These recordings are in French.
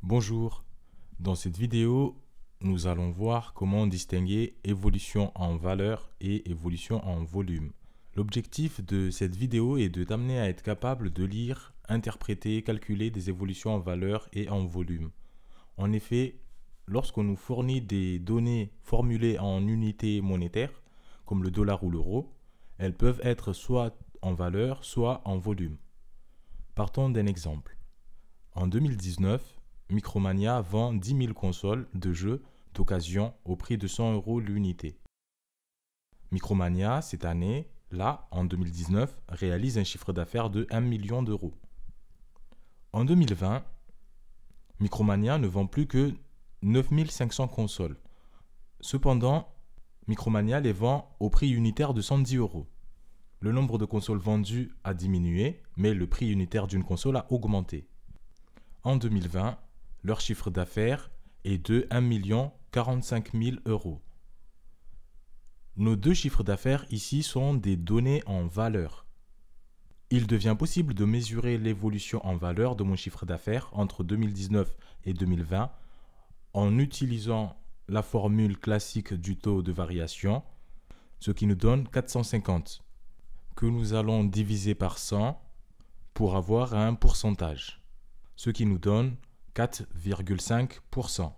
Bonjour, dans cette vidéo, nous allons voir comment distinguer évolution en valeur et évolution en volume. L'objectif de cette vidéo est de t'amener à être capable de lire, interpréter, calculer des évolutions en valeur et en volume. En effet, lorsqu'on nous fournit des données formulées en unités monétaires, comme le dollar ou l'euro, elles peuvent être soit en valeur, soit en volume. Partons d'un exemple. En 2019, Micromania vend 10 000 consoles de jeux d'occasion au prix de 100 € l'unité. Micromania, cette année, là, en 2019, réalise un chiffre d'affaires de 1 million d'euros. En 2020, Micromania ne vend plus que 9 500 consoles. Cependant, Micromania les vend au prix unitaire de 110 €. Le nombre de consoles vendues a diminué, mais le prix unitaire d'une console a augmenté. En 2020, leur chiffre d'affaires est de 1 045 000 €. Nos deux chiffres d'affaires ici sont des données en valeur. Il devient possible de mesurer l'évolution en valeur de mon chiffre d'affaires entre 2019 et 2020 en utilisant la formule classique du taux de variation, ce qui nous donne 450, que nous allons diviser par 100 pour avoir un pourcentage, ce qui nous donne 4,5%.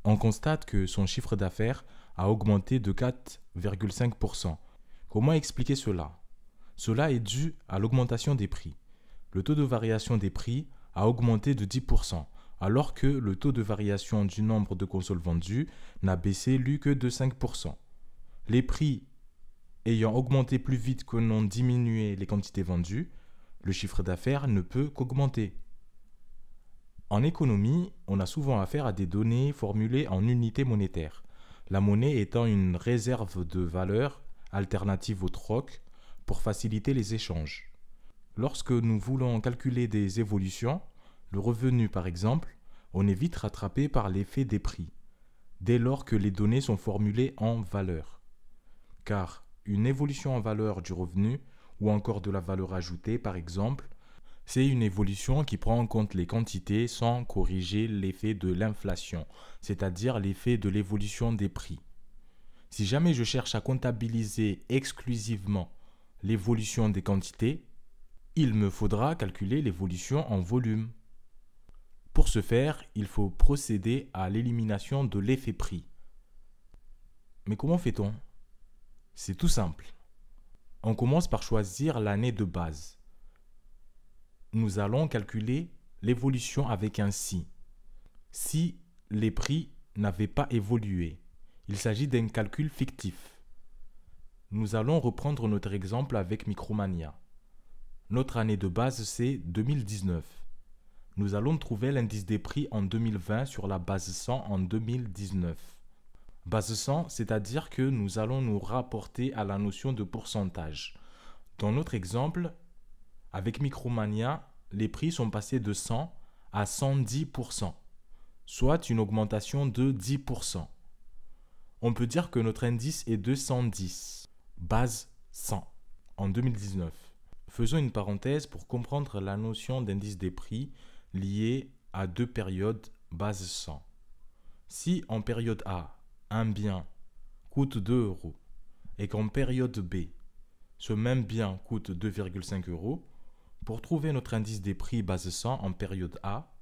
On constate que son chiffre d'affaires a augmenté de 4,5%. Comment expliquer cela? Cela est dû à l'augmentation des prix. Le taux de variation des prix a augmenté de 10%, alors que le taux de variation du nombre de consoles vendues n'a baissé lui que de 5%. Les prix ayant augmenté plus vite que n'ont diminué les quantités vendues, le chiffre d'affaires ne peut qu'augmenter. En économie, on a souvent affaire à des données formulées en unités monétaires, la monnaie étant une réserve de valeur alternative au troc pour faciliter les échanges. Lorsque nous voulons calculer des évolutions, le revenu par exemple, on est vite rattrapé par l'effet des prix, dès lors que les données sont formulées en valeur. Car une évolution en valeur du revenu ou encore de la valeur ajoutée par exemple, c'est une évolution qui prend en compte les quantités sans corriger l'effet de l'inflation, c'est-à-dire l'effet de l'évolution des prix. Si jamais je cherche à comptabiliser exclusivement l'évolution des quantités, il me faudra calculer l'évolution en volume. Pour ce faire, il faut procéder à l'élimination de l'effet prix. Mais comment fait-on? C'est tout simple. On commence par choisir l'année de base. Nous allons calculer l'évolution avec un si les prix n'avaient pas évolué. Il s'agit d'un calcul fictif. Nous allons reprendre notre exemple avec Micromania. Notre année de base, c'est 2019. Nous allons trouver l'indice des prix en 2020 sur la base 100 en 2019. Base 100, c'est-à-dire que nous allons nous rapporter à la notion de pourcentage. Dans notre exemple, avec Micromania, les prix sont passés de 100 à 110%, soit une augmentation de 10%. On peut dire que notre indice est de 110, base 100, en 2019. Faisons une parenthèse pour comprendre la notion d'indice des prix liée à deux périodes base 100. Si en période A, un bien coûte 2 € et qu'en période B, ce même bien coûte 2,5 €, pour trouver notre indice des prix base 100 en période A,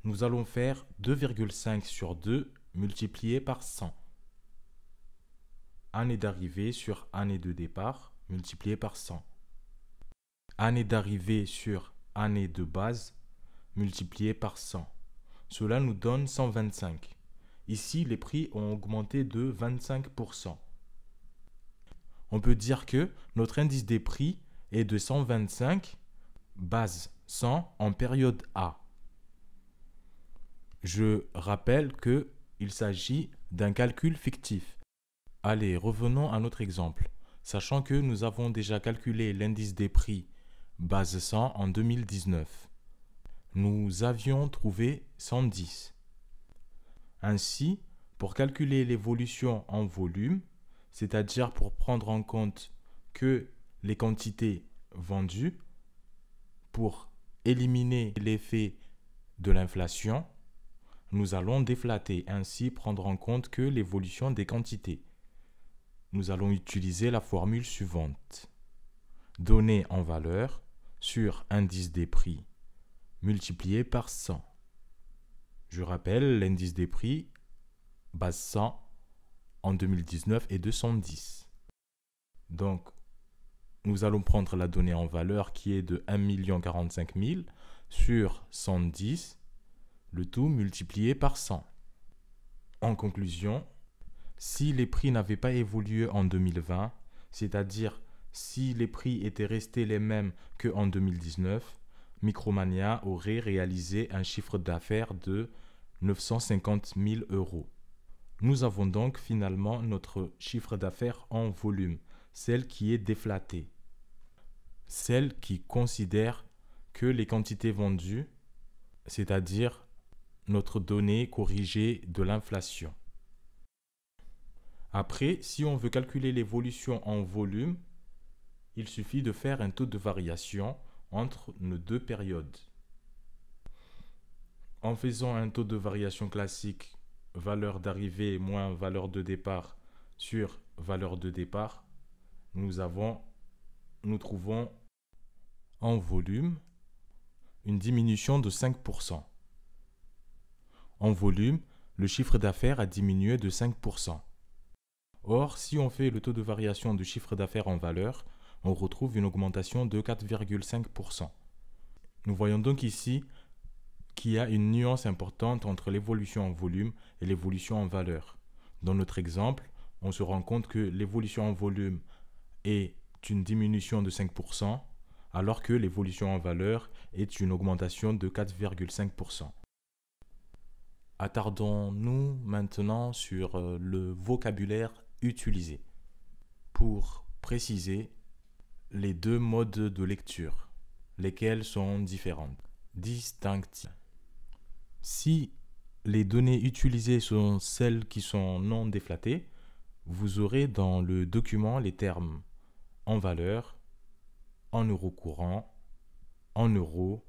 nous allons faire 2,5 sur 2 multiplié par 100. Année d'arrivée sur année de départ multiplié par 100. Année d'arrivée sur année de base multiplié par 100. Cela nous donne 125. Ici, les prix ont augmenté de 25%. On peut dire que notre indice des prix est de 125, base 100 en période A. Je rappelle qu'il s'agit d'un calcul fictif. Allez, revenons à notre exemple, sachant que nous avons déjà calculé l'indice des prix base 100 en 2019. Nous avions trouvé 110. Ainsi, pour calculer l'évolution en volume, c'est-à-dire pour prendre en compte que les quantités vendues, pour éliminer l'effet de l'inflation, nous allons déflater, ainsi prendre en compte que l'évolution des quantités. Nous allons utiliser la formule suivante. Données en valeur sur indice des prix multiplié par 100. Je rappelle, l'indice des prix, base 100, en 2019 est de 110. Donc, nous allons prendre la donnée en valeur qui est de 1 045 000 sur 110, le tout multiplié par 100. En conclusion, si les prix n'avaient pas évolué en 2020, c'est-à-dire si les prix étaient restés les mêmes qu'en 2019, Micromania aurait réalisé un chiffre d'affaires de 950 000 euros. Nous avons donc finalement notre chiffre d'affaires en volume, celle qui est déflatée, celle qui considère que les quantités vendues, c'est-à-dire notre donnée corrigée de l'inflation. Après, si on veut calculer l'évolution en volume, il suffit de faire un taux de variation entre nos deux périodes. En faisant un taux de variation classique, valeur d'arrivée moins valeur de départ sur valeur de départ, nous trouvons en volume une diminution de 5%. En volume, le chiffre d'affaires a diminué de 5%. Or, si on fait le taux de variation du chiffre d'affaires en valeur, on retrouve une augmentation de 4,5%. Nous voyons donc ici qu'il y a une nuance importante entre l'évolution en volume et l'évolution en valeur. Dans notre exemple, on se rend compte que l'évolution en volume est une diminution de 5%, alors que l'évolution en valeur est une augmentation de 4,5%. Attardons-nous maintenant sur le vocabulaire utilisé pour préciser les deux modes de lecture, lesquels sont différents, distincts. Si les données utilisées sont celles qui sont non déflatées, vous aurez dans le document les termes en valeur, en euros courants, en euros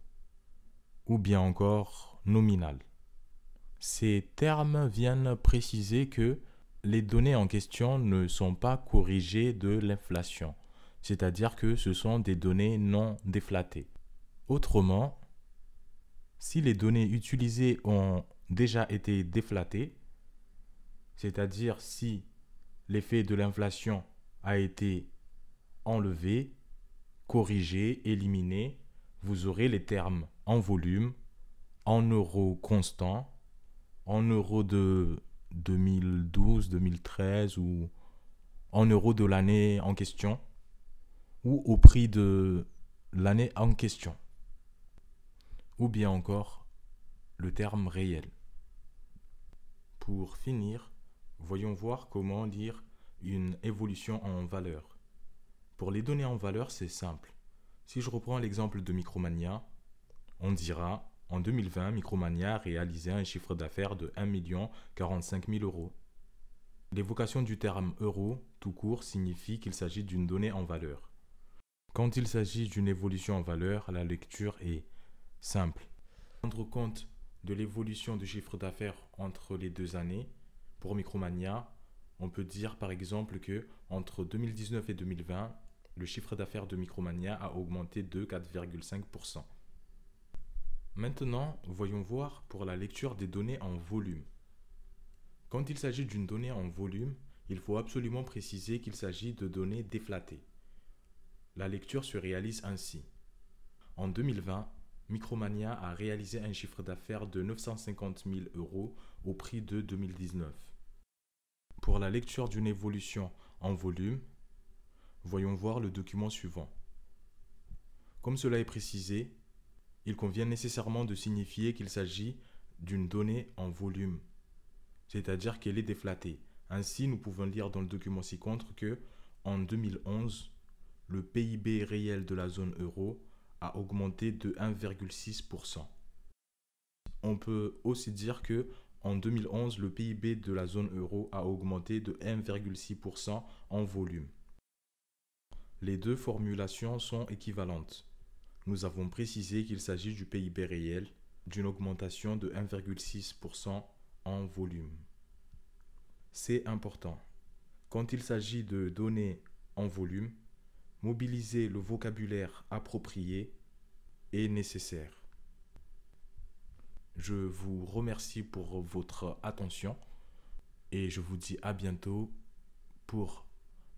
ou bien encore nominal. Ces termes viennent préciser que les données en question ne sont pas corrigées de l'inflation, c'est-à-dire que ce sont des données non déflatées. Autrement, si les données utilisées ont déjà été déflatées, c'est-à-dire si l'effet de l'inflation a été enlevé, corrigé, éliminé, vous aurez les termes en volume, en euros constants, en euros de 2012, 2013 ou en euros de l'année en question ou au prix de l'année en question. Ou bien encore le terme réel. Pour finir, voyons voir comment lire une évolution en valeur. Pour les données en valeur, c'est simple. Si je reprends l'exemple de Micromania, on dira en 2020, Micromania a réalisé un chiffre d'affaires de 1 045 000 euros. L'évocation du terme euro tout court signifie qu'il s'agit d'une donnée en valeur. Quand il s'agit d'une évolution en valeur, la lecture est simple. Rendre compte de l'évolution du chiffre d'affaires entre les deux années, pour Micromania, on peut dire par exemple que entre 2019 et 2020, le chiffre d'affaires de Micromania a augmenté de 4,5%. Maintenant, voyons voir pour la lecture des données en volume. Quand il s'agit d'une donnée en volume, il faut absolument préciser qu'il s'agit de données déflatées. La lecture se réalise ainsi. En 2020, Micromania a réalisé un chiffre d'affaires de 950 000 euros au prix de 2019. Pour la lecture d'une évolution en volume, voyons voir le document suivant. Comme cela est précisé, il convient nécessairement de signifier qu'il s'agit d'une donnée en volume, c'est-à-dire qu'elle est déflatée. Ainsi, nous pouvons lire dans le document ci-contre que, en 2011, le PIB réel de la zone euro a augmenté de 1,6%. On peut aussi dire que, en 2011, le PIB de la zone euro a augmenté de 1,6% en volume. Les deux formulations sont équivalentes. Nous avons précisé qu'il s'agit du PIB réel, d'une augmentation de 1,6% en volume. C'est important. Quand il s'agit de données en volume, mobiliser le vocabulaire approprié est nécessaire. Je vous remercie pour votre attention et je vous dis à bientôt pour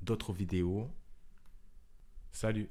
d'autres vidéos. Salut!